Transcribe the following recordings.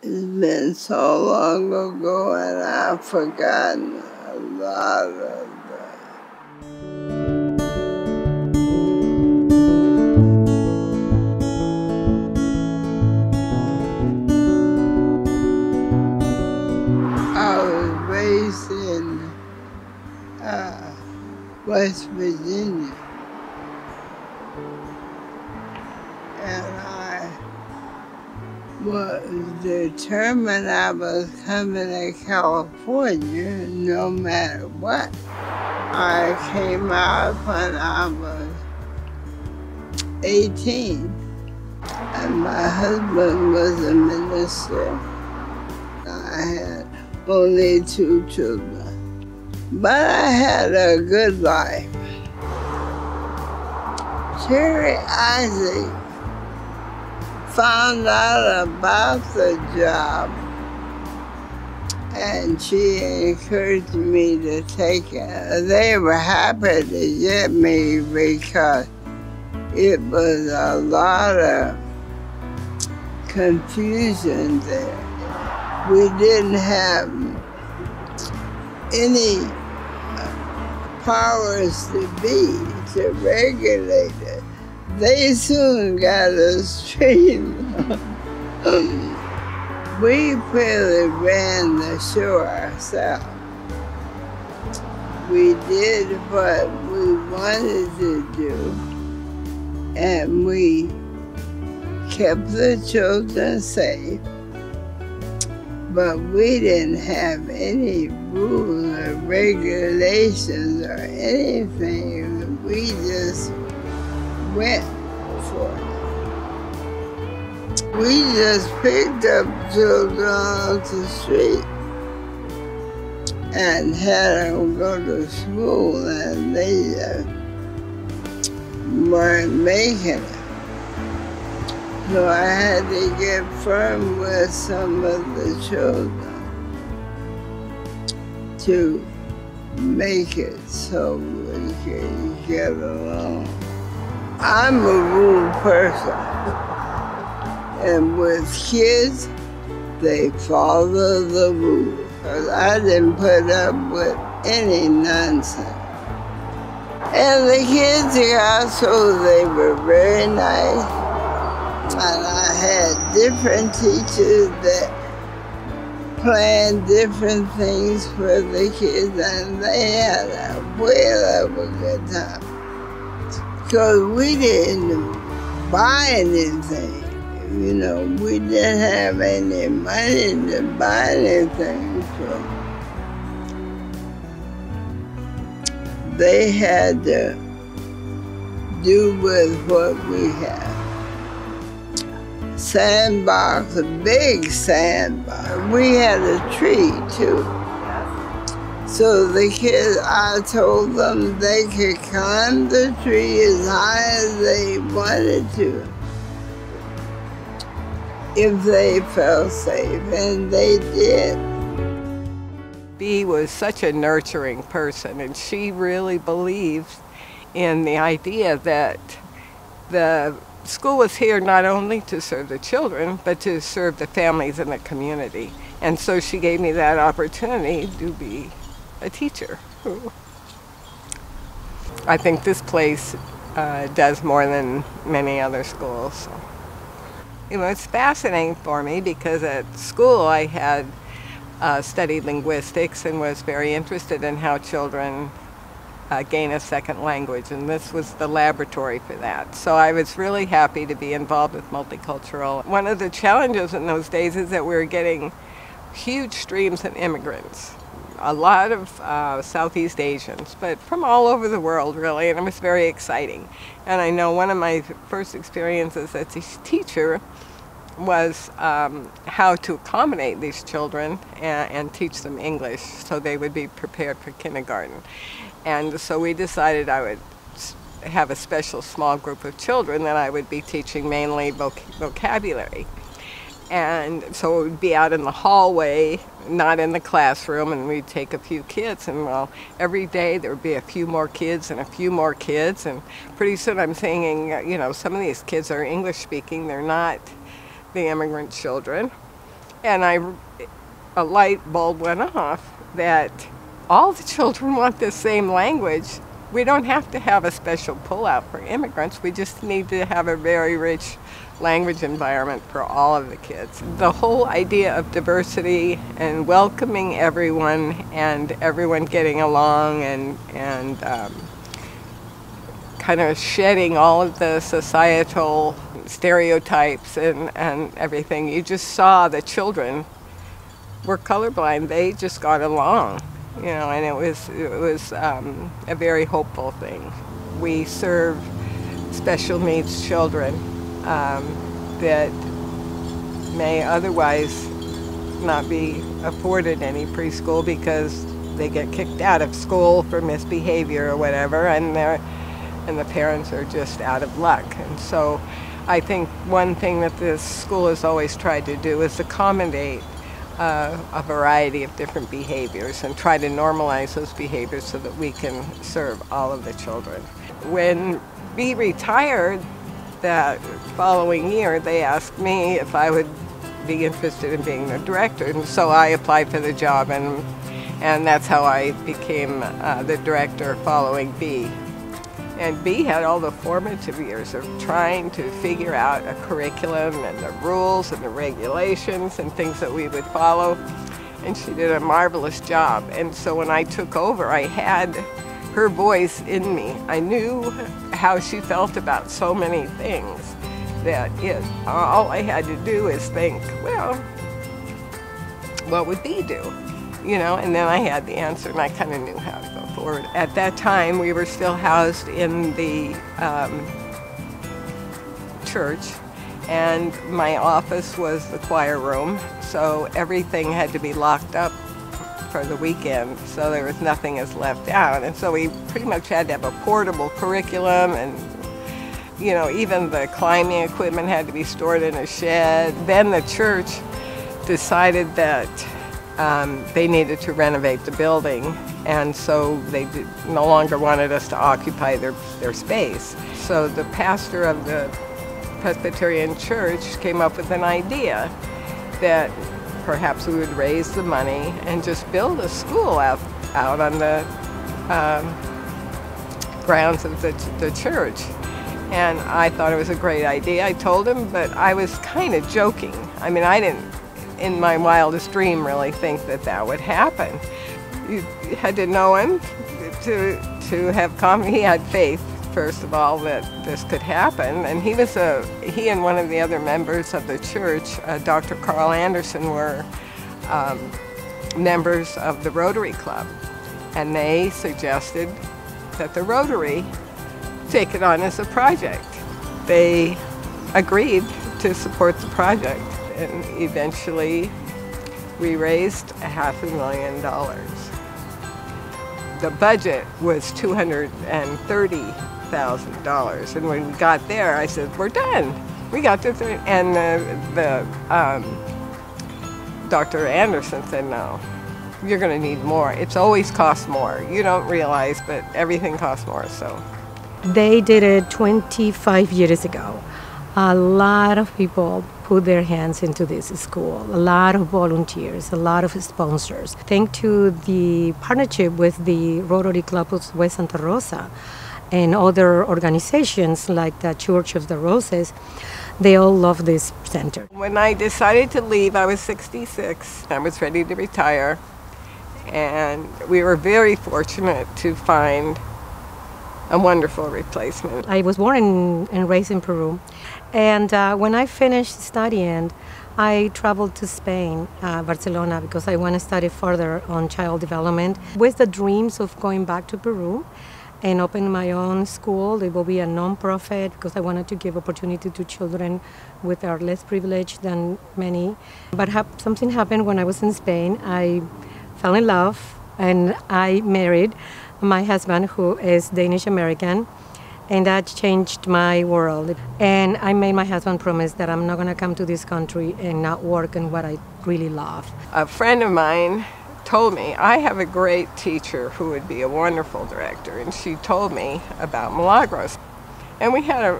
It's been so long ago and I've forgotten a lot of that. I was raised in West Virginia, and I was determined I was coming to California no matter what. I came out when I was 18, and my husband was a minister. I had only 2 children, but I had a good life. Cherry Isaac found out about the job, and she encouraged me to take it. They were happy to get me because it was a lot of confusion there. We didn't have any powers to regulate it. They soon got us straightened up. We really ran the show ourselves. We did what we wanted to do, and we kept the children safe. But we didn't have any rules or regulations or anything. We just went for it. We just picked up children off the street and had them go to school, and they just weren't making it. So I had to get firm with some of the children to make it so we could get along. I'm a rule person, and with kids, they follow the rules, because I didn't put up with any nonsense. And the kids got so they were very nice. And I had different teachers that planned different things for the kids, and they had a whale of a good time. Because we didn't buy anything, you know, we didn't have any money to buy anything, so they had to do with what we had. Sandbox, a big sandbox. We had a tree too. So the kids, I told them they could climb the tree as high as they wanted to if they felt safe, and they did. Bea was such a nurturing person, and she really believed in the idea that the school was here not only to serve the children, but to serve the families in the community. And so she gave me that opportunity to be a teacher. I think this place does more than many other schools. So, you know, it's fascinating for me because at school I had studied linguistics and was very interested in how children gain a second language, and this was the laboratory for that. So I was really happy to be involved with multicultural. One of the challenges in those days is that we were getting huge streams of immigrants, a lot of Southeast Asians, but from all over the world really, and it was very exciting. And I know one of my first experiences as a teacher was how to accommodate these children and teach them English so they would be prepared for kindergarten. And so we decided I would have a special small group of children that I would be teaching mainly vocabulary. And so it would be out in the hallway, not in the classroom, and we'd take a few kids, and well, every day there would be a few more kids and a few more kids, and pretty soon I'm thinking, you know, some of these kids are English speaking, they're not the immigrant children. And a light bulb went off that all the children want the same language. We don't have to have a special pullout for immigrants. We just need to have a very rich language environment for all of the kids. The whole idea of diversity and welcoming everyone and everyone getting along and kind of shedding all of the societal stereotypes and everything. You just saw the children were colorblind. They just got along, you know, and it was a very hopeful thing. We serve special needs children that may otherwise not be afforded any preschool because they get kicked out of school for misbehavior or whatever, and the parents are just out of luck. And so I think one thing that this school has always tried to do is accommodate a variety of different behaviors and try to normalize those behaviors so that we can serve all of the children. When we retired that following year, they asked me if I would be interested in being the director, and so I applied for the job, and that's how I became the director following B. And B had all the formative years of trying to figure out a curriculum and the rules and the regulations and things that we would follow. And she did a marvelous job. And so when I took over, I had her voice in me. I knew how she felt about so many things that all I had to do is think, well, what would B do? You know, and then I had the answer and I kind of knew how to go forward. At that time, we were still housed in the church, and my office was the choir room, so everything had to be locked up for the weekend, so there was nothing as left out. And so we pretty much had to have a portable curriculum, and you know, even the climbing equipment had to be stored in a shed. Then the church decided that they needed to renovate the building, and so they no longer wanted us to occupy their space. So the pastor of the Presbyterian church came up with an idea that perhaps we would raise the money and just build a school out on the grounds of the church. And I thought it was a great idea. I told him, but I was kind of joking. I mean, I didn't, in my wildest dream, really think that that would happen. You had to know him to have confidence. He had faith, first of all, that this could happen. And he and one of the other members of the church, Dr. Carl Anderson, were members of the Rotary Club. And they suggested that the Rotary take it on as a project. They agreed to support the project. And eventually, we raised $500,000. The budget was $230,000, and when we got there, I said, "We're done. We got this." And Dr. Anderson said, "No, you're going to need more. It's always cost more. You don't realize, but everything costs more." So they did it 25 years ago. A lot of people put their hands into this school, a lot of volunteers, a lot of sponsors. Thanks to the partnership with the Rotary Club of West Santa Rosa and other organizations like the Church of the Roses, they all love this center. When I decided to leave, I was 66. I was ready to retire, and we were very fortunate to find a wonderful replacement. I was born and raised in Peru, and when I finished studying, I traveled to Spain, Barcelona, because I want to study further on child development with the dreams of going back to Peru and open my own school. It will be a non-profit because I wanted to give opportunity to children with are less privileged than many. But something happened when I was in Spain. I fell in love and I married my husband, who is Danish American, and that changed my world. And I made my husband promise that I'm not going to come to this country and not work in what I really love. A friend of mine told me, I have a great teacher who would be a wonderful director, and she told me about Milagros. And we had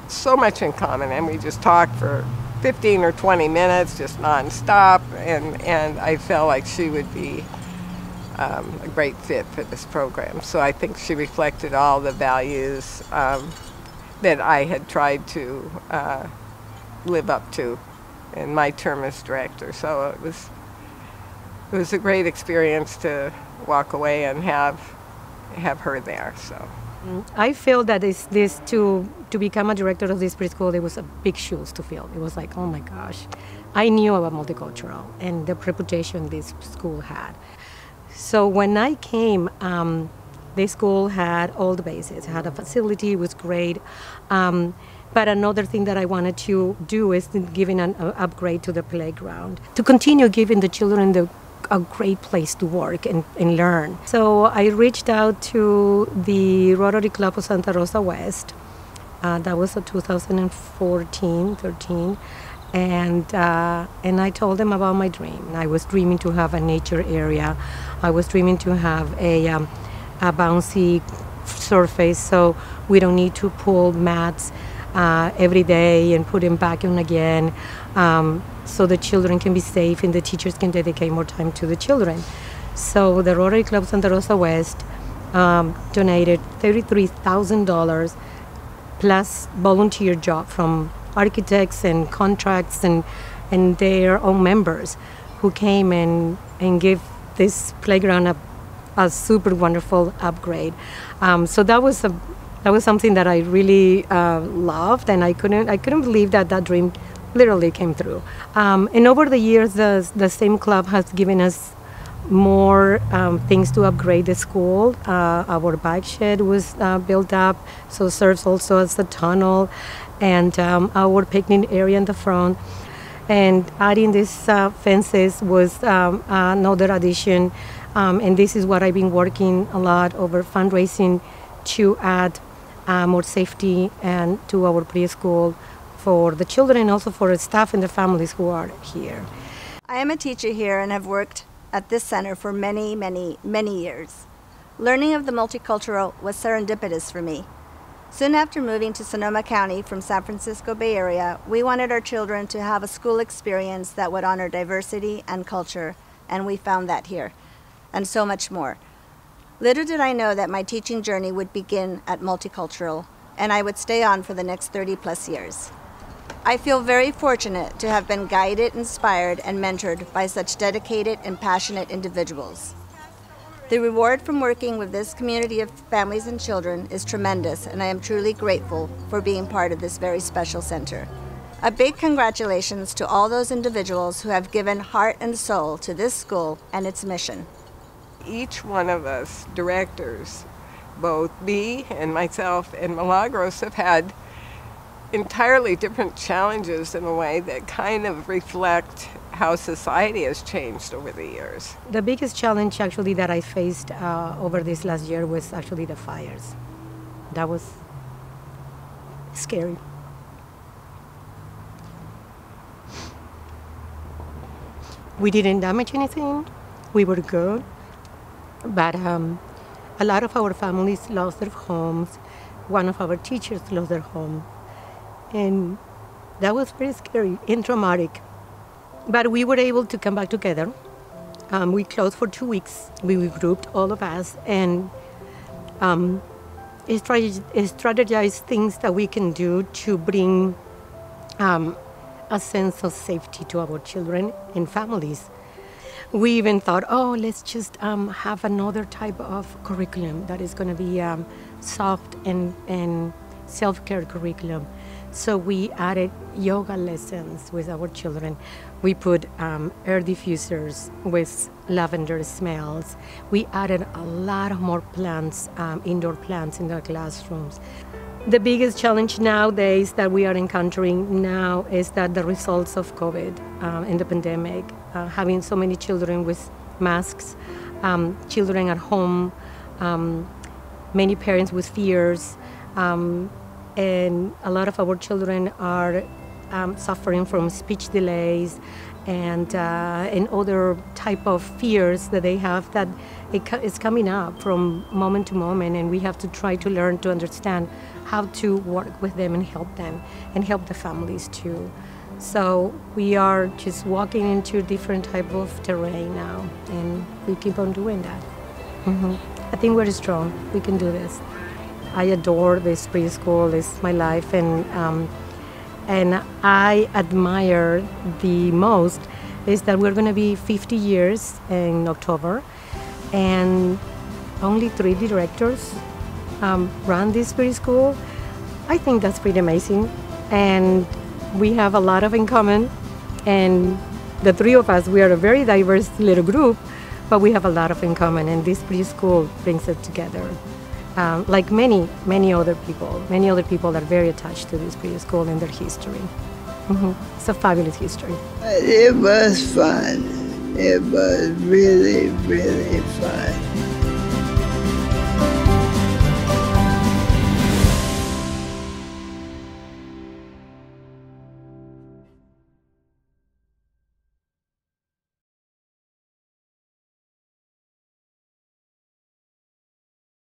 so much in common, and we just talked for 15 or 20 minutes, just nonstop, and I felt like she would be a great fit for this program. So I think she reflected all the values that I had tried to live up to in my term as director. So it was a great experience to walk away and have her there. So I feel that this to become a director of this preschool, it was a big shoes to fill. It was like, oh my gosh, I knew about multicultural and the reputation this school had. So when I came, the school had all the bases. It had a facility, it was great. But another thing that I wanted to do is giving an upgrade to the playground, to continue giving the children a great place to work and learn. So I reached out to the Rotary Club of Santa Rosa West. That was in 2013. And I told them about my dream. I was dreaming to have a nature area. I was dreaming to have a bouncy surface so we don't need to pull mats every day and put them back on again, so the children can be safe and the teachers can dedicate more time to the children. So the Rotary Club Santa Rosa West donated $33,000 plus volunteer job from architects and contracts and their own members who came and gave this playground a super wonderful upgrade. So that was something that I really loved, and I couldn't believe that dream literally came through. And over the years, the same club has given us more things to upgrade the school. Our bike shed was built up, so serves also as a tunnel, and our picnic area in the front. And adding these fences was another addition. And this is what I've been working a lot over fundraising to add more safety and to our preschool for the children and also for the staff and the families who are here. I am a teacher here and have worked at this center for many, many, many years. Learning of the multicultural was serendipitous for me. Soon after moving to Sonoma County from San Francisco Bay Area, we wanted our children to have a school experience that would honor diversity and culture, and we found that here, and so much more. Little did I know that my teaching journey would begin at multicultural, and I would stay on for the next 30+ years. I feel very fortunate to have been guided, inspired, and mentored by such dedicated and passionate individuals. The reward from working with this community of families and children is tremendous, and I am truly grateful for being part of this very special center. A big congratulations to all those individuals who have given heart and soul to this school and its mission. Each one of us directors, both me and myself and Milagros, have had entirely different challenges in a way that kind of reflect how society has changed over the years. The biggest challenge actually that I faced over this last year was actually the fires. That was scary. We didn't damage anything. We were good. But a lot of our families lost their homes. One of our teachers lost their home. And that was very scary and traumatic. But we were able to come back together. We closed for 2 weeks. We regrouped, all of us, and strategized things that we can do to bring a sense of safety to our children and families. We even thought, let's just have another type of curriculum that is going to be soft and self-care curriculum. So we added yoga lessons with our children. We put air diffusers with lavender smells. We added a lot more plants, indoor plants in the classrooms. The biggest challenge nowadays that we are encountering now is that the results of COVID and the pandemic, having so many children with masks, children at home, many parents with fears, and a lot of our children are suffering from speech delays and other type of fears that they have that it's coming up from moment to moment, and we have to try to learn to understand how to work with them and help the families too. So we are just walking into different type of terrain now, and we keep on doing that. I think we're strong. We can do this. I adore this preschool. It's my life, and I admire the most is that we're going to be 50 years in October, and only 3 directors run this preschool. I think that's pretty amazing, and we have a lot of in common. And the 3 of us, we are a very diverse little group, but we have a lot of in common, and this preschool brings it together. Like many other people are very attached to this preschool and their history. It's a fabulous history. It was fun. It was really, really fun.